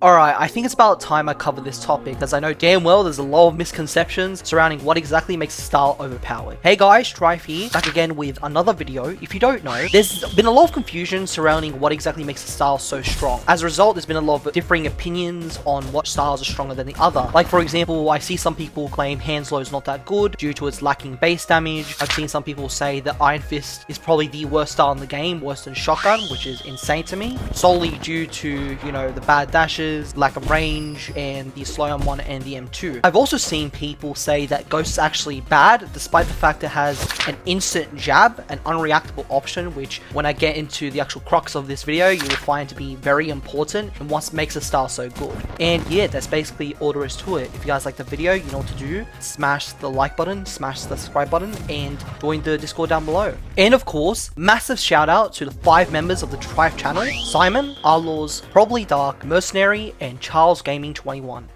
Alright, I think it's about time I cover this topic, as I know damn well there's a lot of misconceptions surrounding what exactly makes a style overpowered. Hey guys, Strife here, back again with another video. If you don't know, there's been a lot of confusion surrounding what exactly makes a style so strong. As a result, there's been a lot of differing opinions on what styles are stronger than the other. Like for example, I see some people claim Handslow is not that good due to its lacking base damage. I've seen some people say that Iron Fist is probably the worst style in the game, worse than Shotgun, which is insane to me, solely due to, you know, the bad dashes, lack of range, and the slow M1 and the M2. I've also seen people say that Ghost is actually bad, despite the fact it has an instant jab, an unreactable option, which when I get into the actual crux of this video, you will find to be very important and what makes a style so good. And yeah, that's basically all there is to it. If you guys like the video, you know what to do. Smash the like button, smash the subscribe button, and join the Discord down below. And of course, massive shout out to the 5 members of the Strife channel: Simon, Arlaws, Probably Dark, Mercenary, and Charles Gaming 21.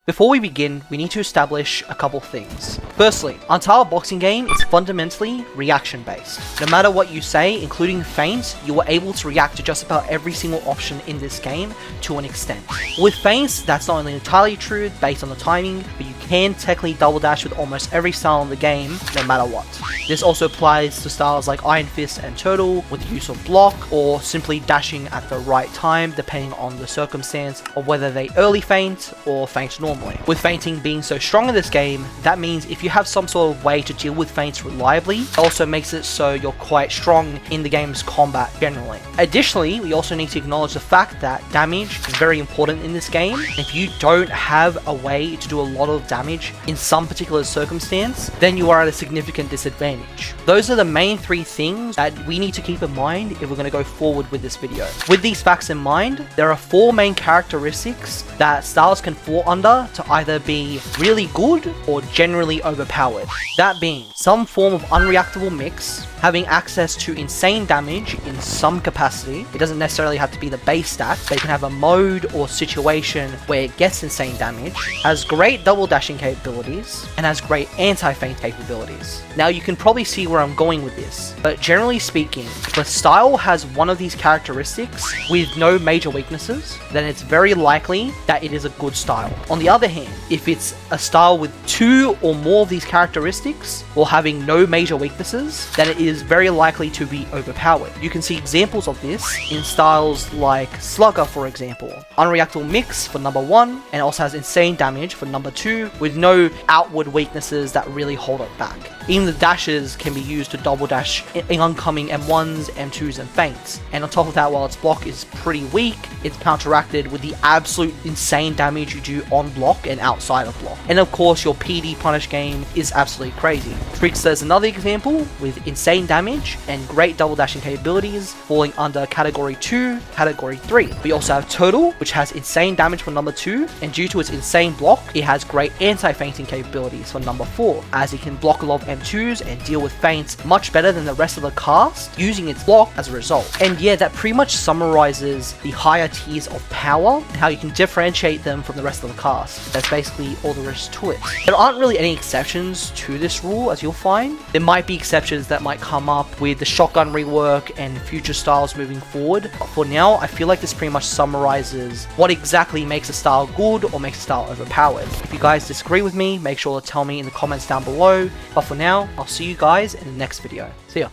Before we begin, we need to establish a couple things. Firstly, Untitled boxing game is fundamentally reaction based. No matter what you say, including feints, you are able to react to just about every single option in this game to an extent. With feints, that's not only entirely true based on the timing, but you can technically double dash with almost every style in the game, no matter what. This also applies to styles like Iron Fist and Turtle with the use of block, or simply dashing at the right time depending on the circumstance of whether they early feint or feint normally. With feinting being so strong in this game, that means if you have some sort of way to deal with feints reliably, it also makes it so you're quite strong in the game's combat generally. Additionally, we also need to acknowledge the fact that damage is very important in this game. If you don't have a way to do a lot of damage in some particular circumstance, then you are at a significant disadvantage. Those are the main 3 things that we need to keep in mind if we're going to go forward with this video. With these facts in mind, there are 4 main characteristics that styles can fall under to either be really good or generally overpowered. That being some form of unreactable mix, having access to insane damage in some capacity. It doesn't necessarily have to be the base stat, but it can have a mode or situation where it gets insane damage, has great double dashing capabilities, and has great anti-feint capabilities. Now you can probably see where I'm going with this, but generally speaking, if a style has one of these characteristics with no major weaknesses, then it's very likely that it is a good style. On the other hand, if it's a style with 2 or more of these characteristics, or having no major weaknesses, then it is very likely to be overpowered. You can see examples of this in styles like Slugger, for example. Unreactable mix for number 1, and also has insane damage for number 2, with no outward weaknesses that really hold it back. Even the dashes can be used to double dash in oncoming M1s, M2s, and feints. And on top of that, while its block is pretty weak, it's counteracted with the absolute insane damage you do on block and outside of block. And of course, your PD punish game is absolutely crazy. Trickster is another example with insane damage and great double dashing capabilities, falling under category 2, category 3. We also have Turtle, which has insane damage for number 2, and due to its insane block, it has great anti-feinting capabilities for number 4, as it can block a lot of M2s and deal with feints much better than the rest of the cast, using its block as a result. And yeah, that pretty much summarizes the higher tiers of power and how you can differentiate them from the rest of the cast. That's basically all there is to it. There aren't really any exceptions to this rule, as you'll find. There might be exceptions that might come up with the Shotgun rework and future styles moving forward, but for now, I feel like this pretty much summarizes what exactly makes a style good or makes a style overpowered. If you guys disagree with me, make sure to tell me in the comments down below, but for now, I'll see you guys in the next video. See ya.